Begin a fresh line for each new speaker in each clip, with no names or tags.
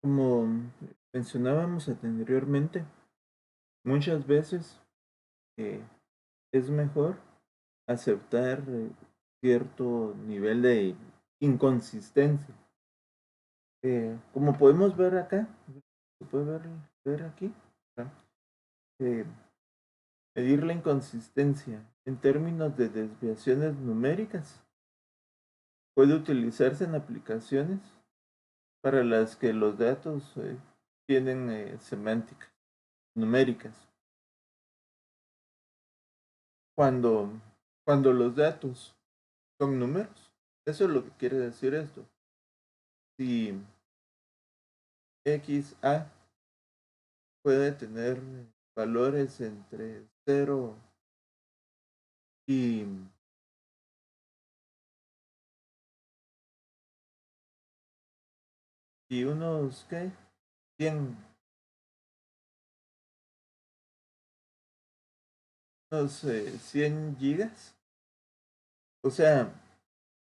Como mencionábamos anteriormente, muchas veces eh, es mejor aceptar cierto nivel de inconsistencia. Como podemos ver acá, se puede ver aquí, ¿verdad? Eh, medir la inconsistencia en términos de desviaciones numéricas puede utilizarse en aplicaciones para las que los datos tienen semánticas numéricas. Cuando, cuando los datos son números, eso es lo que quiere decir esto. Si x a puede tener valores entre 0 y, y unos, ¿qué? 100, unos 100 gigas. O sea,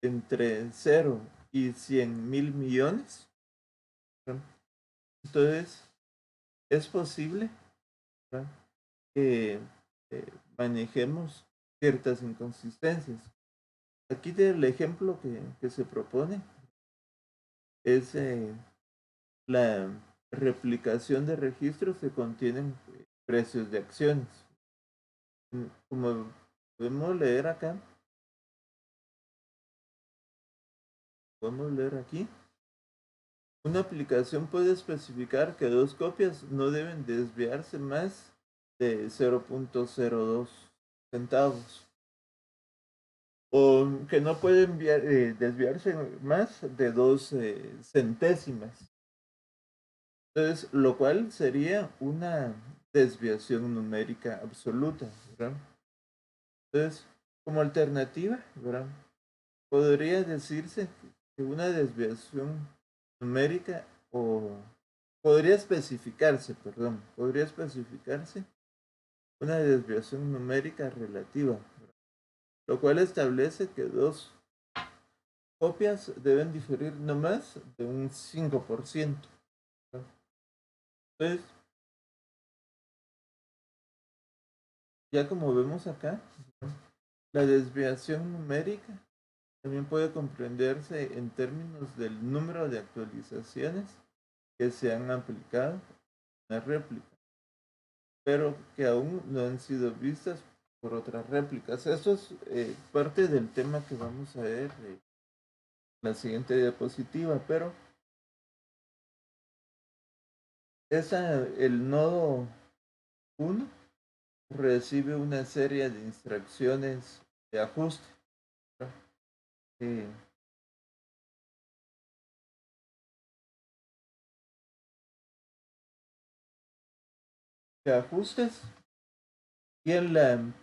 entre 0 y 100.000 millones. ¿Verdad? Entonces, es posible, ¿verdad?, que manejemos ciertas inconsistencias. Aquí el ejemplo que se propone es la replicación de registros que contienen precios de acciones. Como podemos leer acá, podemos leer aquí, una aplicación puede especificar que dos copias no deben desviarse más de 0.02 centavos o que no puede desviarse más de 2 centésimas. Entonces, lo cual sería una desviación numérica absoluta, ¿verdad? Entonces, como alternativa, ¿verdad?, podría decirse que una desviación numérica o podría especificarse, perdón, podría especificarse una desviación numérica relativa, ¿verdad?, lo cual establece que dos copias deben diferir no más de un 5%. ¿Verdad? Entonces, ya como vemos acá, la desviación numérica también puede comprenderse en términos del número de actualizaciones que se han aplicado a una réplica, pero que aún no han sido vistas por otras réplicas. Esto es parte del tema que vamos a ver en la siguiente diapositiva, pero el nodo 1 recibe una serie de instrucciones de ajuste, ¿verdad?, eh, de ajustes, y en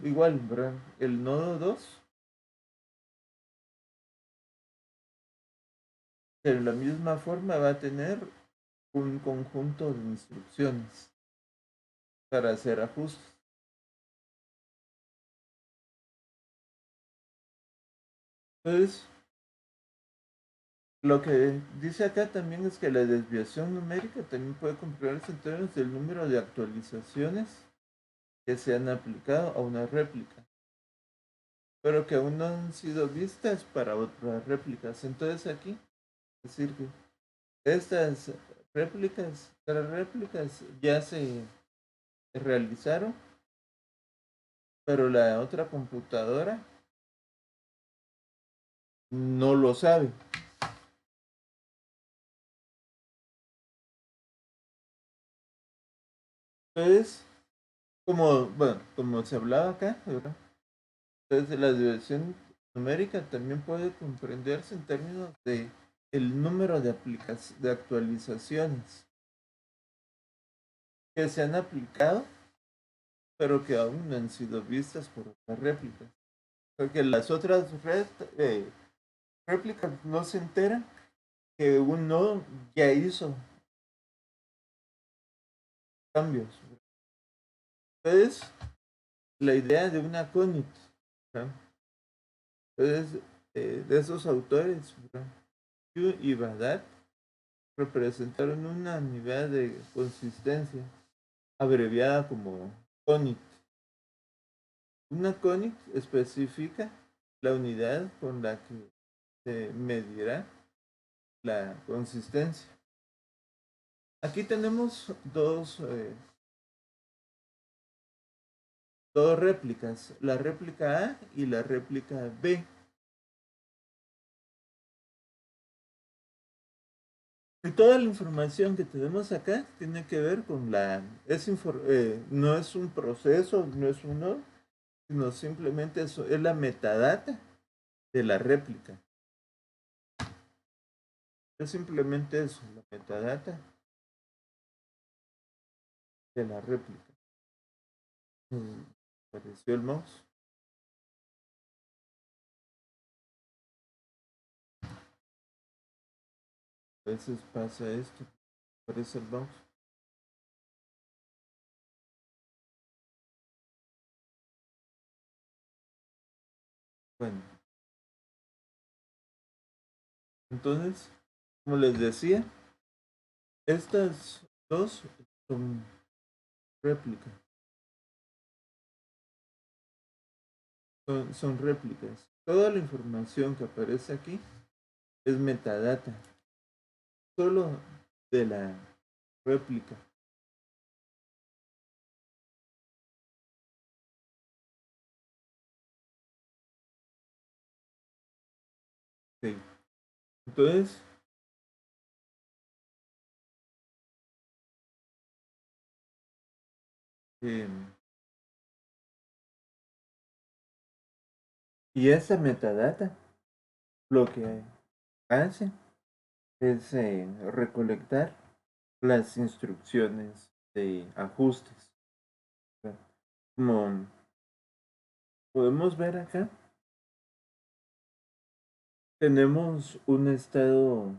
igual, ¿verdad?, el nodo 2 de la misma forma va a tener un conjunto de instrucciones para hacer ajustes. Entonces, lo que dice acá también es que la desviación numérica también puede comprobarse en términos del número de actualizaciones que se han aplicado a una réplica, pero que aún no han sido vistas para otras réplicas. Entonces aquí, es decir, que estas tres réplicas ya se realizaron, pero la otra computadora no lo sabe. Entonces, como se hablaba acá, ¿verdad?, entonces la desviación numérica también puede comprenderse en términos de el número de actualizaciones que se han aplicado, pero que aún no han sido vistas por otras réplicas. Porque las otras réplicas no se enteran que un nodo ya hizo cambios. Entonces, la idea de una CONIT, ¿verdad?, entonces, de esos autores, ¿verdad?, Yu y Badat, representaron una unidad de consistencia abreviada como CONIT. Una CONIT especifica la unidad con la que se medirá la consistencia. Aquí tenemos dos réplicas, la réplica A y la réplica B. Y toda la información que tenemos acá tiene que ver con no es un proceso, no es un nodo, sino simplemente es la metadata de la réplica. Es simplemente eso, la metadata de la réplica. Apareció el mouse. A veces pasa esto, aparece el mouse. Bueno, entonces, como les decía, estas dos son réplicas. Son réplicas. Toda la información que aparece aquí es metadata, solo de la réplica. Sí. Entonces, eh, y esa metadata lo que hace es recolectar las instrucciones de ajustes. Como podemos ver acá, tenemos un estado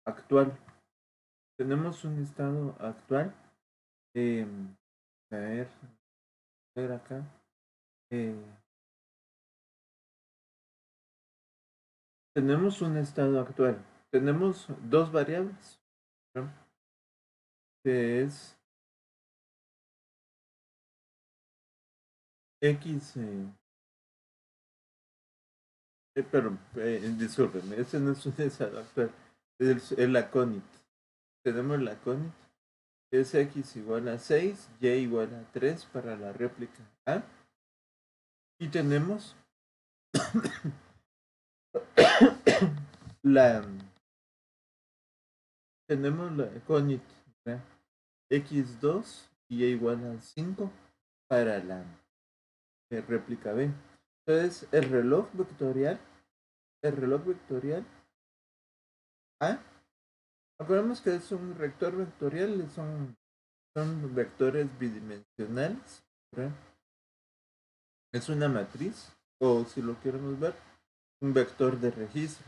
actual. Tenemos un estado actual. A ver acá. Tenemos un estado actual. Tenemos dos variables, ¿no? Que es X. Pero, discúlpeme, ese no es un estado actual. Es la CONIT. Tenemos la CONIT. Es X igual a 6, Y igual a 3 para la réplica A. Y tenemos la CONIT, ¿verdad? X2 y Y igual a 5 para la réplica B. Entonces, el reloj vectorial A, acordemos que es un vector vectorial, son vectores bidimensionales, ¿verdad? Es una matriz, o si lo queremos ver, un vector de registro.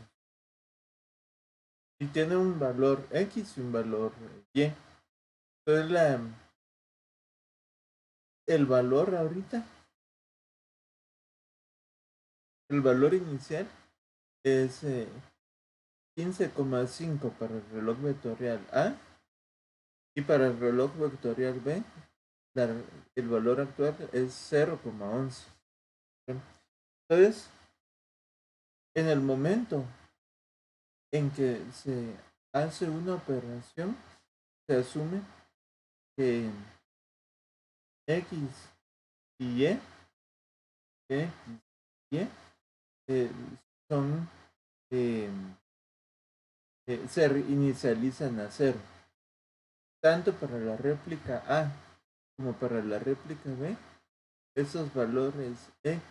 Y tiene un valor X y un valor Y. Entonces el valor ahorita, el valor inicial es 15,5 para el reloj vectorial A y para el reloj vectorial B el valor actual es 0,11. Entonces, en el momento en que se hace una operación, se asume que X y X y son se inicializan a 0, tanto para la réplica A como para la réplica B. Esos valores X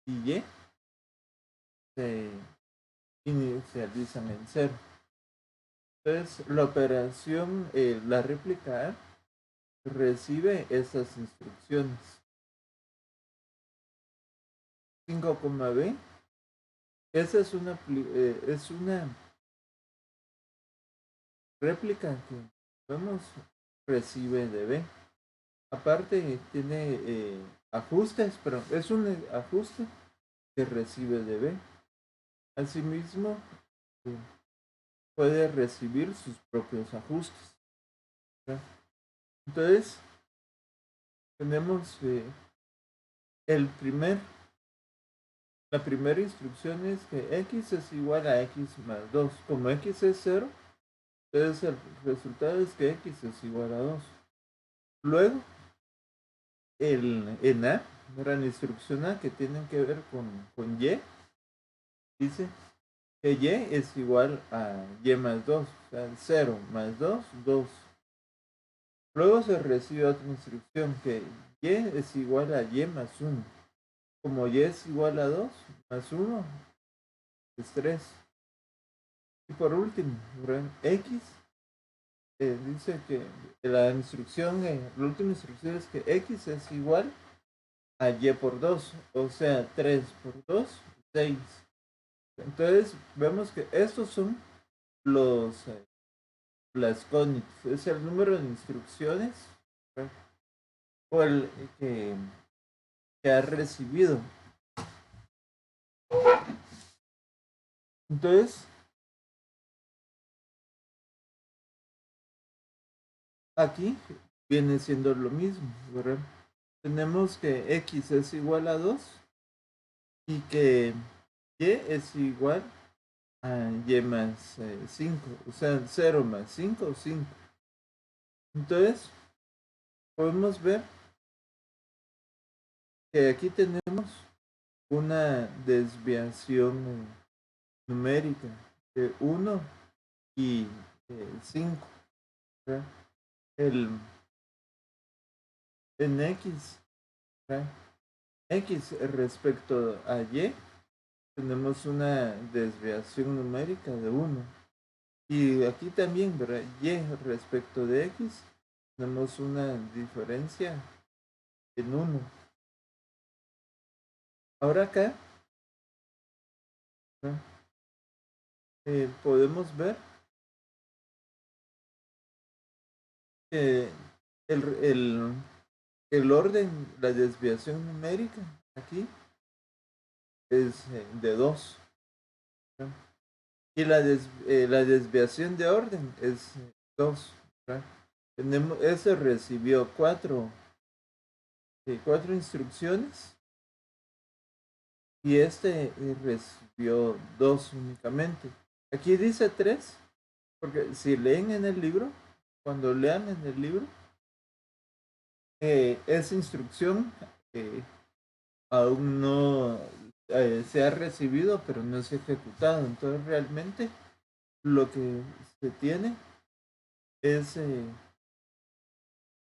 y Y se inicializan en 0. Entonces, la operación, la réplica A recibe esas instrucciones. 5,B, esa es una réplica que vemos recibe de B. Aparte tiene ajustes, pero es un ajuste que recibe de B. Asimismo, puede recibir sus propios ajustes. Entonces, tenemos la primera instrucción es que x es igual a x más 2. Como x es 0, entonces el resultado es que x es igual a 2. Luego, en A, la instrucción A que tienen que ver con y, dice que y es igual a y más 2. O sea, 0 más 2, 2. Luego se recibe otra instrucción que y es igual a y más 1. Como y es igual a 2 más 1 es 3. Y por último, x dice que la última instrucción es que x es igual a y por 2, o sea, 3 por 2, 6. Entonces vemos que estos son las cónicas, es el número de instrucciones o el que ha recibido. Entonces, aquí viene siendo lo mismo, ¿verdad? Tenemos que x es igual a 2 y que y es igual a y más 5, o sea, 0 más 5, 5. Entonces, podemos ver que aquí tenemos una desviación numérica de 1 y 5. En x, ¿verdad? X respecto a y, tenemos una desviación numérica de 1. Y aquí también, ¿verdad? Y respecto de x, tenemos una diferencia en 1. Ahora acá, podemos ver que el orden, la desviación numérica aquí es de 2. Y la desviación de orden es 2. Ese recibió 4 instrucciones y este recibió 2 únicamente. Aquí dice 3, porque si leen en el libro, cuando lean en el libro, esa instrucción aún no se ha recibido, pero no se ha ejecutado. Entonces realmente lo que se tiene es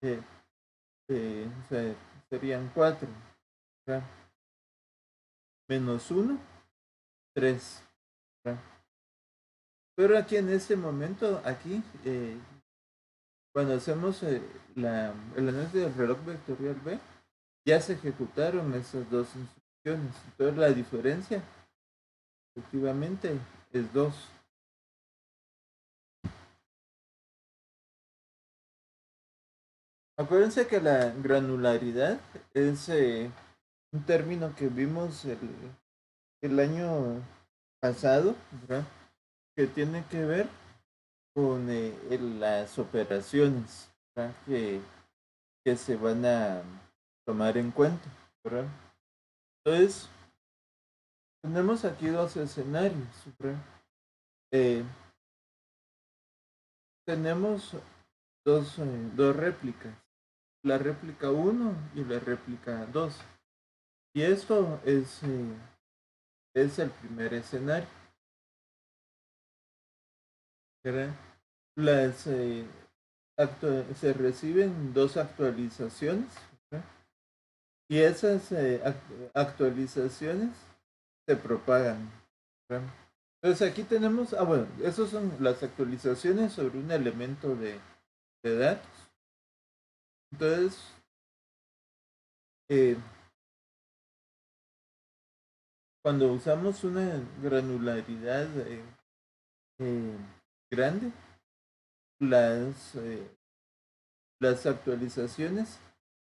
o sea, serían 4, menos 1, 3. Pero aquí en este momento, aquí, cuando hacemos el análisis del reloj vectorial B, ya se ejecutaron esas dos instrucciones. Entonces la diferencia, efectivamente, es 2. Acuérdense que la granularidad es un término que vimos el año pasado, ¿verdad? Que tiene que ver con las operaciones, ¿verdad? Que se van a tomar en cuenta, ¿verdad? Entonces, tenemos aquí dos escenarios, ¿verdad? Tenemos dos réplicas, la réplica 1 y la réplica 2. Y esto es el primer escenario, ¿verdad? Se reciben dos actualizaciones, ¿verdad? Y esas actualizaciones se propagan, ¿verdad? Entonces aquí tenemos, bueno, esas son las actualizaciones sobre un elemento de datos. Entonces, cuando usamos una granularidad grande, las actualizaciones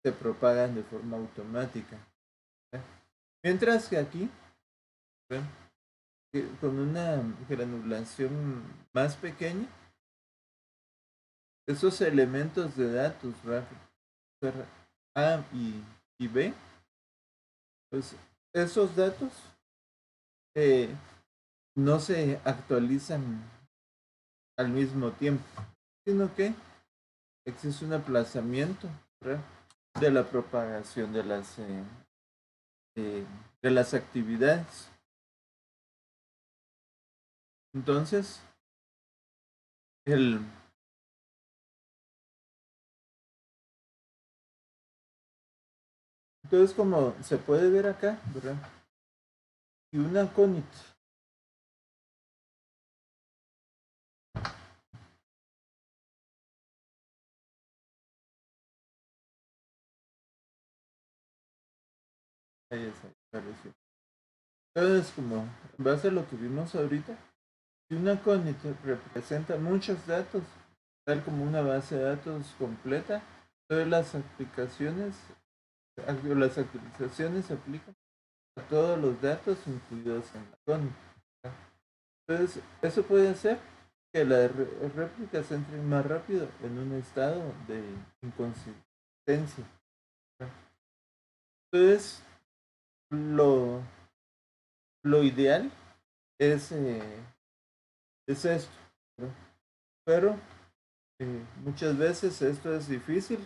se propagan de forma automática. Mientras que aquí, con una granulación más pequeña, esos elementos de datos, A y B, pues esos datos eh, no se actualizan al mismo tiempo, sino que existe un aplazamiento, ¿verdad?, de la propagación de las actividades. Entonces, el, entonces como se puede ver acá, ¿verdad?, y una conit ahí está, apareció. Entonces, como en base a lo que vimos ahorita, si una conit representa muchos datos, tal como una base de datos completa, todas las actualizaciones se aplican a todos los datos incluidos en la conit. Entonces, eso puede hacer que las réplicas entren más rápido en un estado de inconsistencia. Entonces, lo, lo ideal es, es esto, ¿no? Pero muchas veces esto es difícil.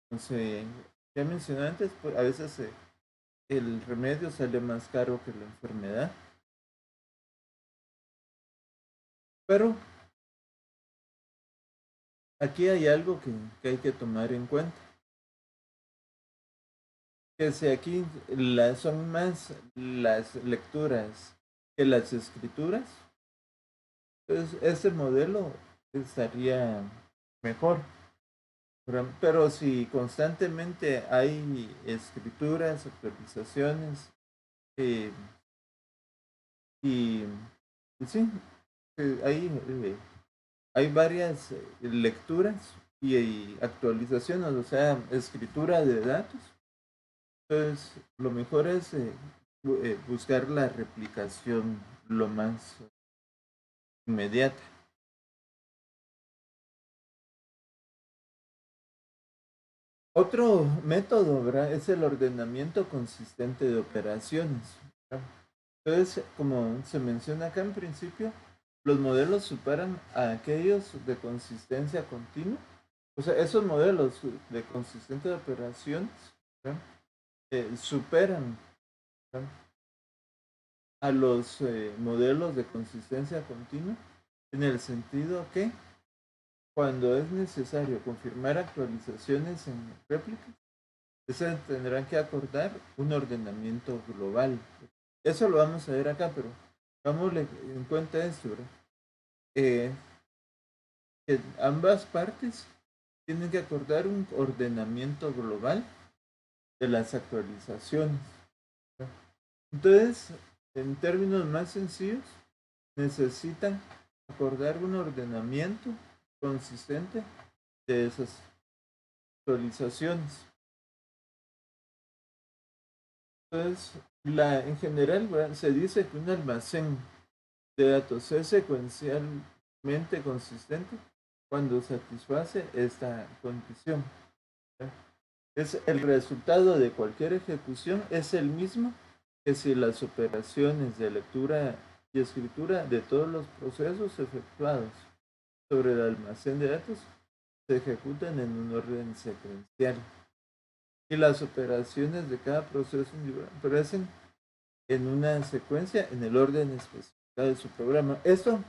Entonces, ya mencioné antes, pues, a veces el remedio sale más caro que la enfermedad. Pero aquí hay algo que hay que tomar en cuenta. Que si aquí son más las lecturas que las escrituras, pues ese modelo estaría mejor. Pero si constantemente hay escrituras, actualizaciones, eh, y, y sí, hay varias lecturas y actualizaciones, o sea, escritura de datos. Entonces, lo mejor es buscar la replicación lo más inmediata. Otro método, ¿verdad?, es el ordenamiento consistente de operaciones, ¿verdad? Entonces, como se menciona acá en principio, los modelos superan a aquellos de consistencia continua. O sea, esos modelos de consistencia de operaciones, ¿verdad?, superan, ¿verdad?, a los modelos de consistencia continua en el sentido que cuando es necesario confirmar actualizaciones en réplica, se tendrán que acordar un ordenamiento global. Eso lo vamos a ver acá, pero vamos en cuenta esto, ¿verdad? Eh, que ambas partes tienen que acordar un ordenamiento global de las actualizaciones. Entonces, en términos más sencillos, necesitan acordar un ordenamiento consistente de esas actualizaciones. Entonces, en general, ¿verdad?, se dice que un almacén de datos es secuencialmente consistente cuando satisface esta condición. Es el resultado de cualquier ejecución es el mismo que si las operaciones de lectura y escritura de todos los procesos efectuados sobre el almacén de datos se ejecutan en un orden secuencial y las operaciones de cada proceso aparecen en una secuencia en el orden especificado de su programa. Esto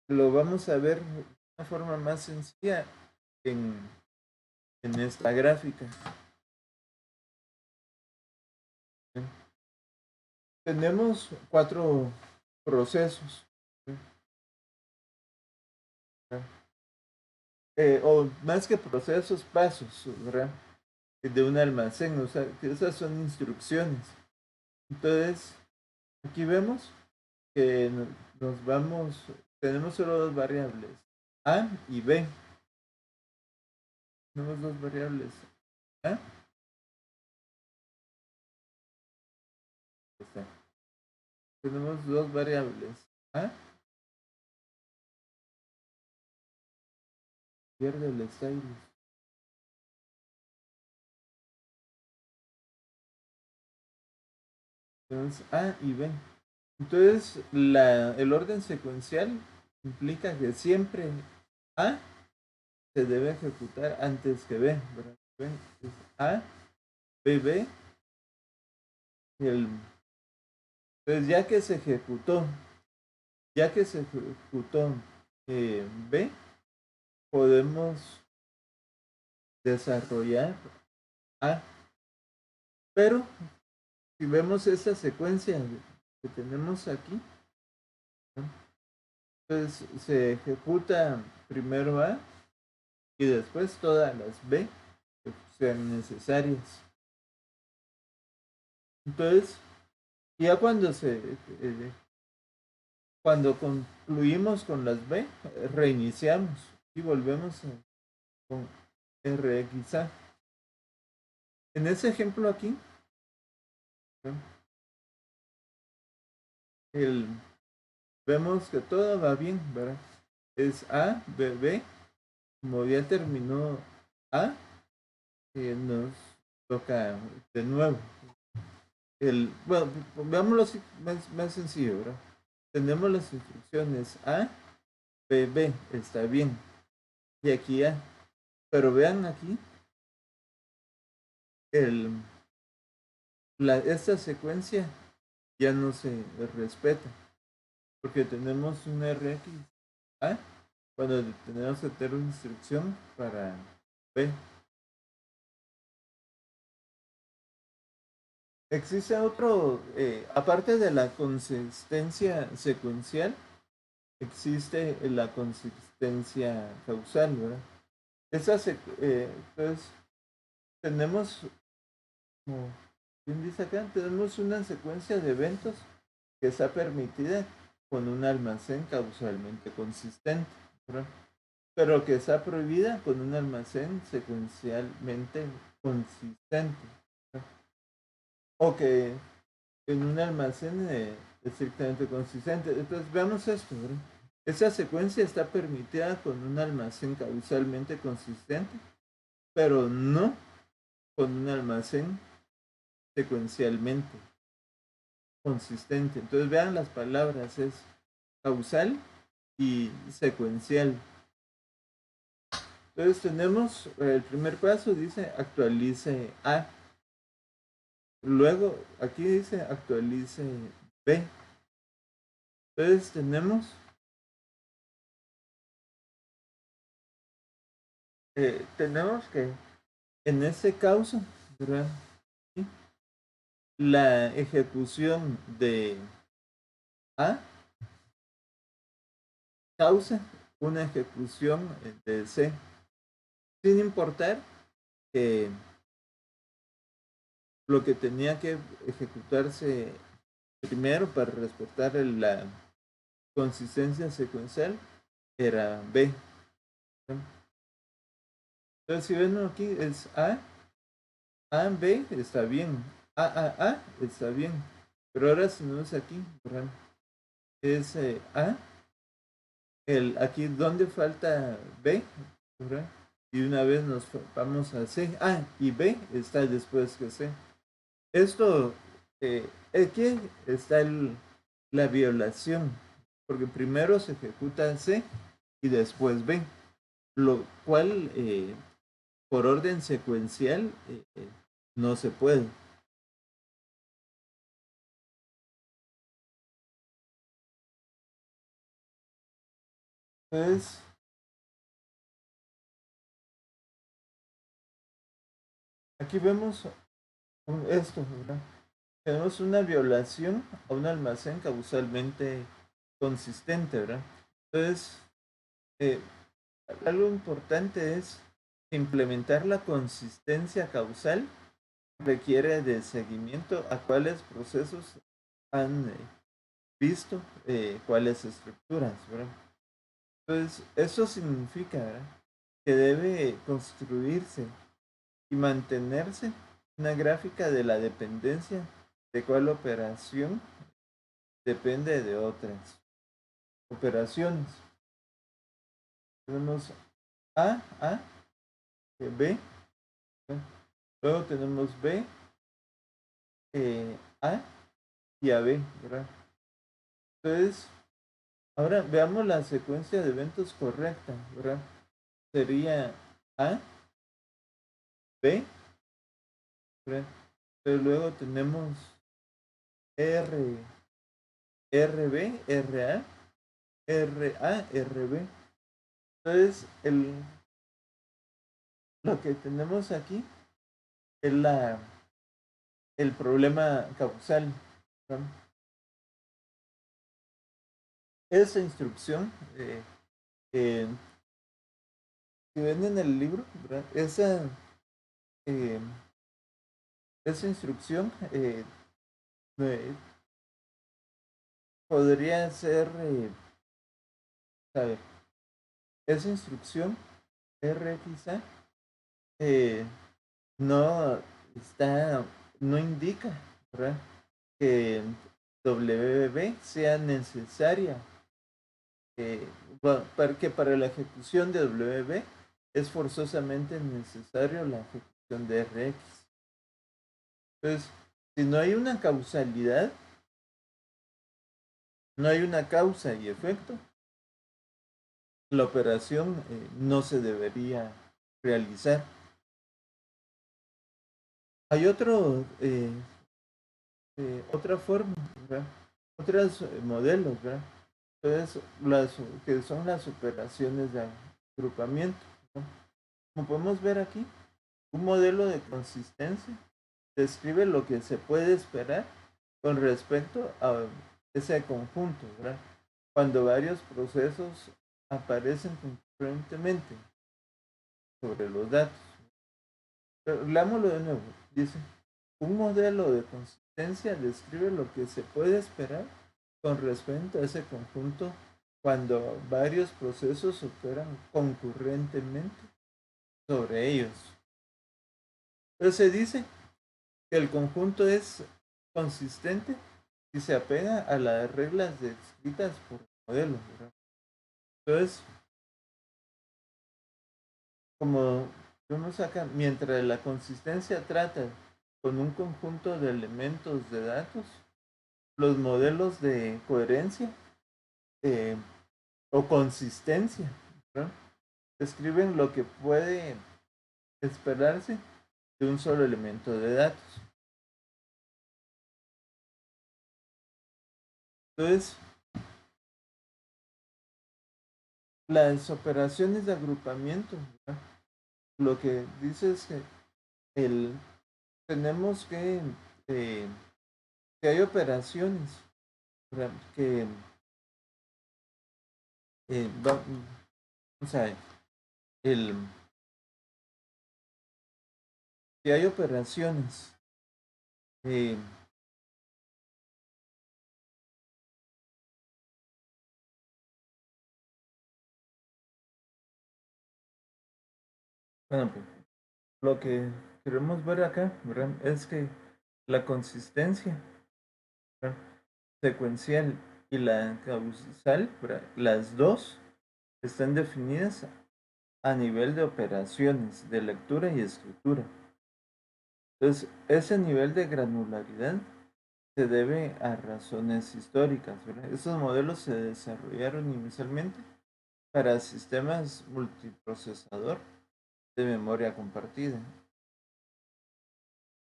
lo vamos a ver de una forma más sencilla en, en esta gráfica. Tenemos 4 procesos, o más que procesos, pasos, ¿verdad?, de un almacén, o sea, que esas son instrucciones. Entonces, aquí vemos que tenemos solo dos variables, A y B. Tenemos dos variables, A. tenemos dos variables. A, pierde el stylus. Entonces, A y B. Entonces, el orden secuencial implica que siempre A se debe ejecutar antes que B, ¿verdad? Es A, B, B. Entonces, ya que se ejecutó B, podemos desarrollar A. Pero, si vemos esa secuencia que tenemos aquí, ¿no? Entonces se ejecuta primero A y después todas las B que sean necesarias. Entonces, ya cuando concluimos con las B, reiniciamos y volvemos con RXA. En ese ejemplo aquí, ¿no? Vemos que todo va bien, ¿verdad? Es A, B, B. Como ya terminó A, nos toca de nuevo. Bueno, veámoslo así, más sencillo, ¿verdad? Tenemos las instrucciones A, B, B, está bien. Y aquí A. Pero vean aquí, esta secuencia ya no se respeta. Porque tenemos un RX A cuando tenemos que tener una instrucción para B. Existe otro, aparte de la consistencia secuencial, existe la consistencia causal, ¿verdad? Entonces, tenemos, como bien dice acá, tenemos una secuencia de eventos que está permitida con un almacén causalmente consistente, ¿verdad? Pero que está prohibida con un almacén secuencialmente consistente, ¿verdad? O que en un almacén estrictamente consistente. Entonces veamos esto, ¿verdad? Esa secuencia está permitida con un almacén causalmente consistente, pero no con un almacén secuencialmente consistente. Entonces vean las palabras, es causal y secuencial. Entonces tenemos el primer paso, dice actualice A. Luego aquí dice actualice B. Entonces tenemos que en este caso, ¿verdad? ¿Sí? La ejecución de A causa una ejecución de C, sin importar que lo que tenía que ejecutarse primero para respetar la consistencia secuencial era B. Entonces, si ven aquí, es A, B está bien, A está bien, pero ahora si no es aquí, ¿verdad? Es A, aquí donde falta B, ¿verdad? Y una vez nos vamos a C, y B está después que C. Esto, aquí está la violación, porque primero se ejecuta C y después B, lo cual por orden secuencial no se puede. Entonces, aquí vemos esto, ¿verdad? Tenemos una violación a un almacén causalmente consistente, ¿verdad? Entonces, eh, algo importante es implementar la consistencia causal requiere de seguimiento a cuáles procesos han visto, cuáles estructuras, ¿verdad? Entonces, eso significa, ¿verdad?, que debe construirse y mantenerse una gráfica de la dependencia de cuál operación depende de otras operaciones. Tenemos A, B, luego tenemos B, A y AB, ¿verdad? Entonces, ahora veamos la secuencia de eventos correcta, ¿verdad? Sería A, B, ¿verdad? Pero luego tenemos R, RB, RA, RA, RB. Entonces, lo que tenemos aquí es el problema causal, ¿verdad? Esa instrucción, eh, si ven en el libro, ¿verdad? Eh, esa instrucción eh, podría ser, a ver, esa instrucción RXA eh, no está, no indica, ¿verdad? Que WB sea necesaria, que para la ejecución de WB es forzosamente necesario la ejecución de RX. Entonces, si no hay una causalidad, no hay una causa y efecto, la operación no se debería realizar. Hay otra forma, ¿verdad? Otros modelos, ¿verdad? Entonces, que son las operaciones de agrupamiento, ¿no? Como podemos ver aquí, un modelo de consistencia describe lo que se puede esperar con respecto a ese conjunto, ¿verdad? Cuando varios procesos aparecen concurrentemente sobre los datos. Pero leámoslo de nuevo. Dice, un modelo de consistencia describe lo que se puede esperar con respecto a ese conjunto cuando varios procesos operan concurrentemente sobre ellos. Entonces se dice que el conjunto es consistente si se apega a las reglas descritas por el modelo, ¿verdad? Entonces, como vemos acá, mientras la consistencia trata con un conjunto de elementos de datos, los modelos de coherencia eh, o consistencia, ¿verdad? Describen lo que puede esperarse de un solo elemento de datos. Entonces, las operaciones de agrupamiento, ¿verdad? Lo que dice es que tenemos eh, que hay operaciones, ¿verdad? Que vamos a ver, el, que hay operaciones eh, bueno, pues, lo que queremos ver acá, ¿verdad? Es que la consistencia, ¿verdad? Secuencial y la causal, ¿verdad? Las dos están definidas a nivel de operaciones de lectura y escritura. Entonces, ese nivel de granularidad se debe a razones históricas, ¿verdad? Estos modelos se desarrollaron inicialmente para sistemas multiprocesador de memoria compartida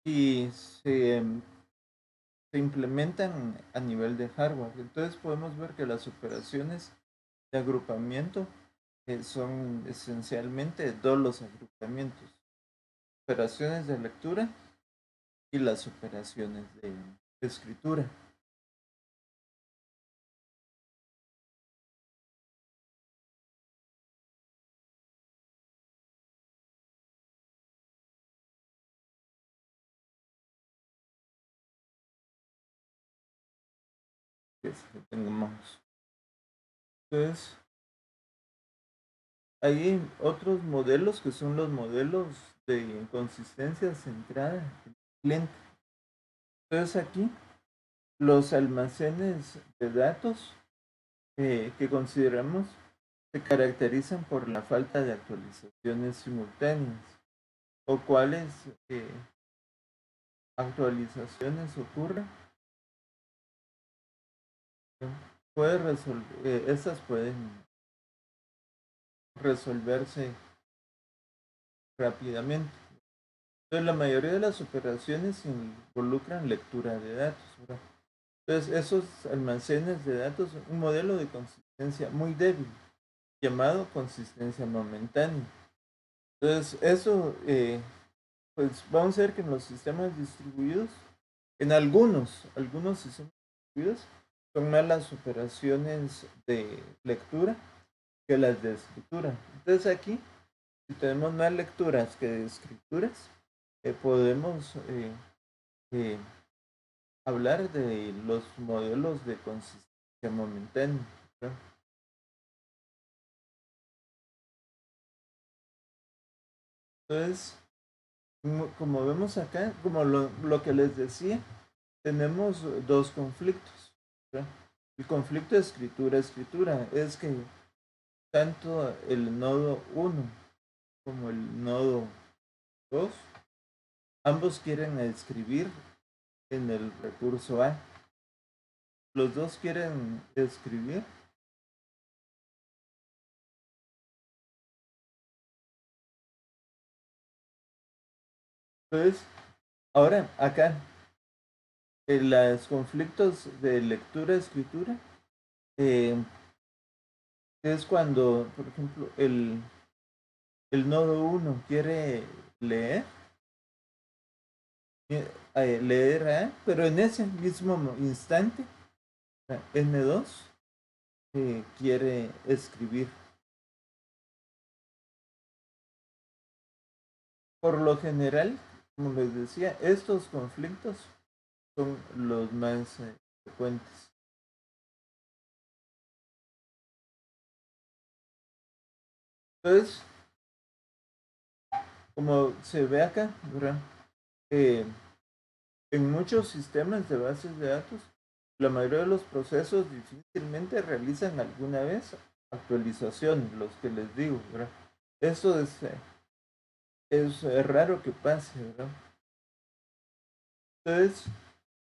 y se implementan a nivel de hardware. Entonces podemos ver que las operaciones de agrupamiento son esencialmente dos los agrupamientos: operaciones de lectura y las operaciones de escritura. Que tengamos. Entonces, hay otros modelos que son los modelos de consistencia centrada en el cliente. Entonces aquí los almacenes de datos que consideramos se caracterizan por la falta de actualizaciones simultáneas, o cuáles actualizaciones ocurren. Estas pueden resolverse rápidamente. Entonces, la mayoría de las operaciones involucran lectura de datos, ¿verdad? Entonces, esos almacenes de datos, un modelo de consistencia muy débil, llamado consistencia momentánea. Entonces, eso, pues vamos a ver que en los sistemas distribuidos, en algunos sistemas distribuidos, son más las operaciones de lectura que las de escritura. Entonces aquí, si tenemos más lecturas que escrituras, podemos eh, hablar de los modelos de consistencia momentánea, ¿verdad? Entonces, como vemos acá, como lo que les decía, tenemos dos conflictos, ¿verdad? El conflicto de escritura-escritura es que tanto el nodo 1 como el nodo 2, ambos quieren escribir en el recurso A. Los dos quieren escribir. Entonces, ahora acá, en los conflictos de lectura-escritura, eh, es cuando, por ejemplo, el nodo 1 quiere leer, leer A, pero en ese mismo instante, N2 quiere escribir. Por lo general, como les decía, estos conflictos son los más frecuentes. Entonces, como se ve acá, ¿verdad? Eh, en muchos sistemas de bases de datos, la mayoría de los procesos difícilmente realizan alguna vez actualización, los que les digo, ¿verdad? Eso es raro que pase, ¿verdad? Entonces,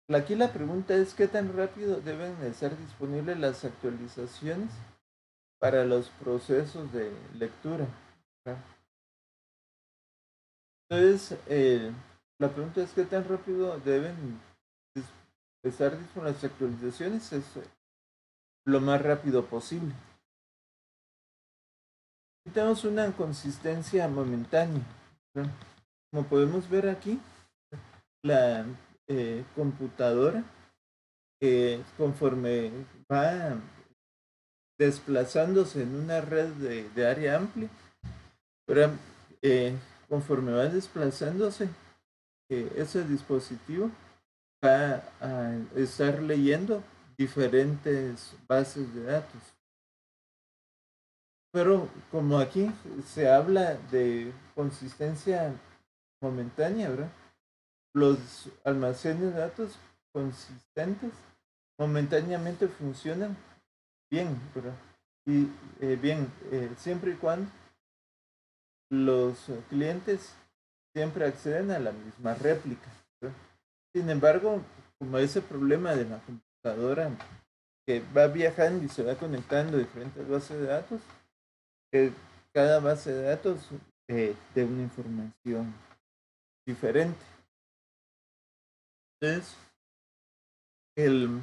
aquí la pregunta es qué tan rápido deben estar disponibles las actualizaciones para los procesos de lectura, ¿verdad? Entonces, la pregunta es qué tan rápido deben estar disponibles las actualizaciones, es lo más rápido posible. Y tenemos una consistencia momentánea, ¿verdad? Como podemos ver aquí, la computadora, conforme va desplazándose en una red de área amplia, pero conforme va desplazándose, ese dispositivo va a estar leyendo diferentes bases de datos. Pero como aquí se habla de consistencia momentánea, ¿verdad? Los almacenes de datos consistentes momentáneamente funcionan bien, ¿verdad? Y bien, siempre y cuando los clientes siempre acceden a la misma réplica, ¿verdad? Sin embargo, como ese problema de la computadora que va viajando y se va conectando a diferentes bases de datos, que cada base de datos de una información diferente. Entonces, el,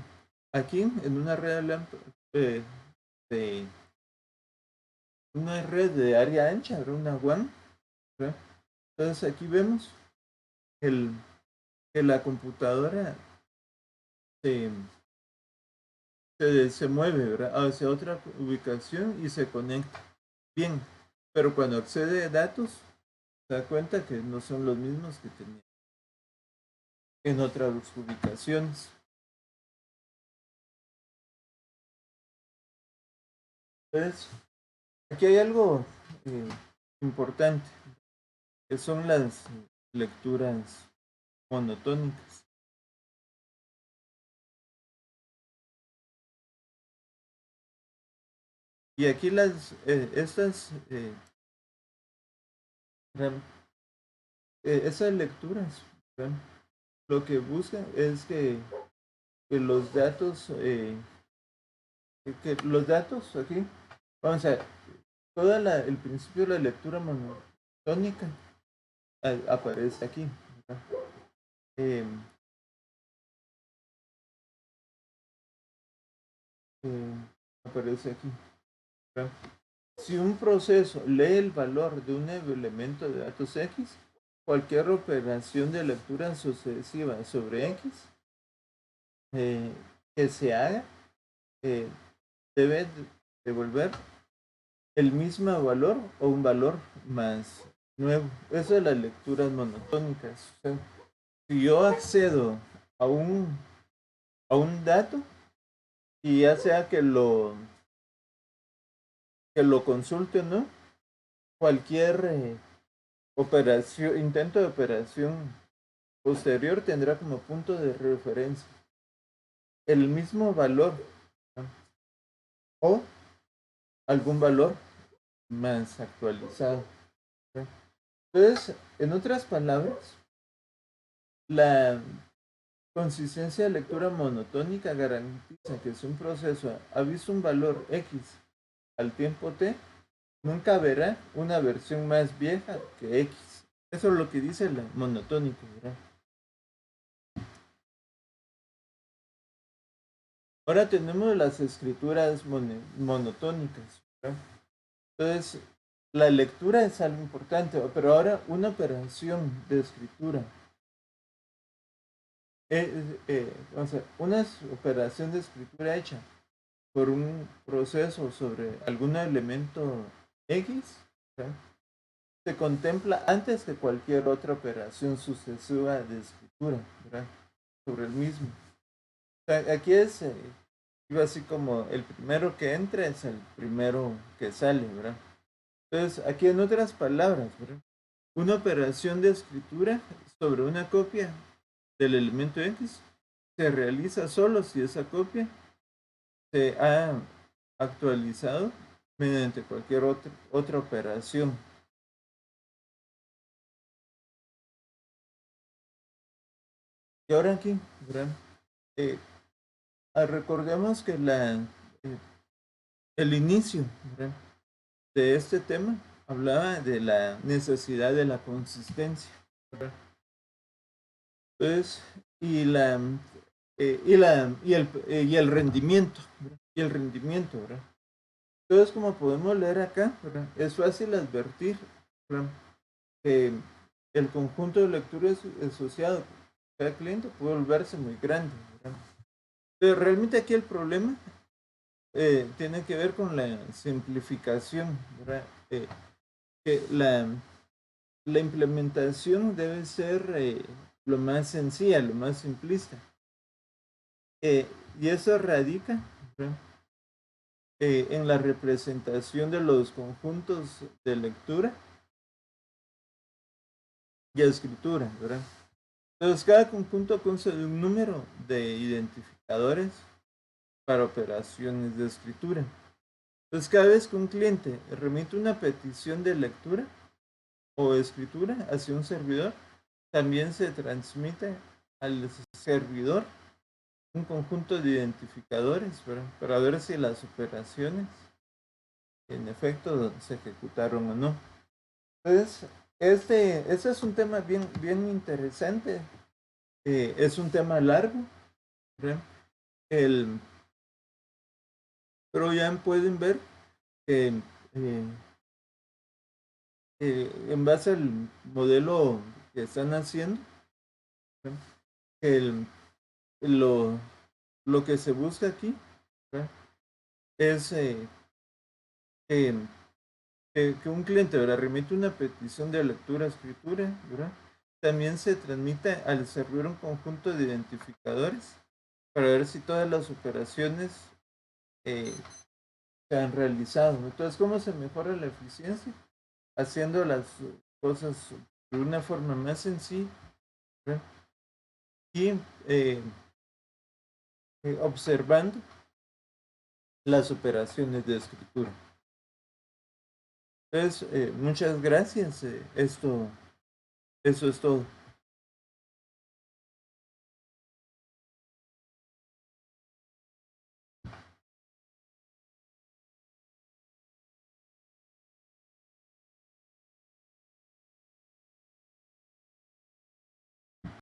aquí en una red eh, de área ancha, una WAN, ¿verdad? Entonces aquí vemos el, que la computadora se, se mueve, ¿verdad?, hacia otra ubicación y se conecta. Bien, pero cuando accede a datos, se da cuenta que no son los mismos que tenía en otras ubicaciones. Entonces, aquí hay algo importante, que son las lecturas monotónicas. Y aquí estas lecturas, ¿verdad? Lo que buscan es que los datos, aquí, vamos a ver, el principio de la lectura monotónica aparece aquí, ¿verdad? Eh, eh, aparece aquí, ¿verdad? Si un proceso lee el valor de un elemento de datos X, cualquier operación de lectura sucesiva sobre X eh, que se haga eh, debe devolver el mismo valor o un valor más nuevo. Eso de las lecturas monotónicas. O sea, si yo accedo a un dato y ya sea que lo consulte o no, cualquier intento de operación posterior tendrá como punto de referencia el mismo valor, ¿no? O algún valor más actualizado, ¿no? Entonces, en otras palabras, la consistencia de lectura monotónica garantiza que si un proceso ha visto un valor X al tiempo T, nunca verá una versión más vieja que X. Eso es lo que dice la monotónica, ¿verdad? Ahora tenemos las escrituras monotónicas, ¿verdad? Entonces, la lectura es algo importante, pero ahora una operación de escritura, vamos a ver, una operación de escritura hecha por un proceso sobre algún elemento X, ¿verdad? Se contempla antes que cualquier otra operación sucesiva de escritura, ¿verdad? Sobre el mismo. O sea, aquí iba así como el primero que entra es el primero que sale, ¿verdad? Entonces, aquí en otras palabras, ¿verdad? Una operación de escritura sobre una copia del elemento X se realiza solo si esa copia se ha actualizado mediante cualquier otra operación. Y ahora aquí, ¿verdad? Eh, recordemos que eh, el inicio, ¿verdad?, de este tema hablaba de la necesidad de la consistencia, ¿verdad? Entonces, y el rendimiento, ¿verdad? Y el rendimiento, ¿verdad? Entonces, como podemos leer acá, ¿verdad?, es fácil advertir, ¿verdad?, que el conjunto de lecturas asociado a cada cliente puede volverse muy grande, ¿verdad? Pero realmente aquí el problema tiene que ver con la simplificación, ¿verdad? Que la implementación debe ser lo más sencilla, lo más simplista. Y eso radica, ¿verdad?, en la representación de los conjuntos de lectura y escritura, ¿verdad? Entonces, cada conjunto consta de un número de identificadores para operaciones de escritura. Entonces, cada vez que un cliente remite una petición de lectura o escritura hacia un servidor, también se transmite al servidor un conjunto de identificadores, ¿verdad?, para ver si las operaciones en efecto se ejecutaron o no. Entonces, este es un tema bien, bien interesante. Es un tema largo, ¿verdad? El, pero ya pueden ver que en base al modelo que están haciendo, ¿verdad?, el, lo, lo que se busca aquí, ¿verdad?, es que, que un cliente, ¿verdad?, remite una petición de lectura a escritura, ¿verdad? También se transmite al servidor un conjunto de identificadores para ver si todas las operaciones eh, se han realizado. Entonces, ¿cómo se mejora la eficiencia? Haciendo las cosas de una forma más sencilla, ¿verdad?, y observando las operaciones de escritura. Entonces, muchas gracias. Eso es todo.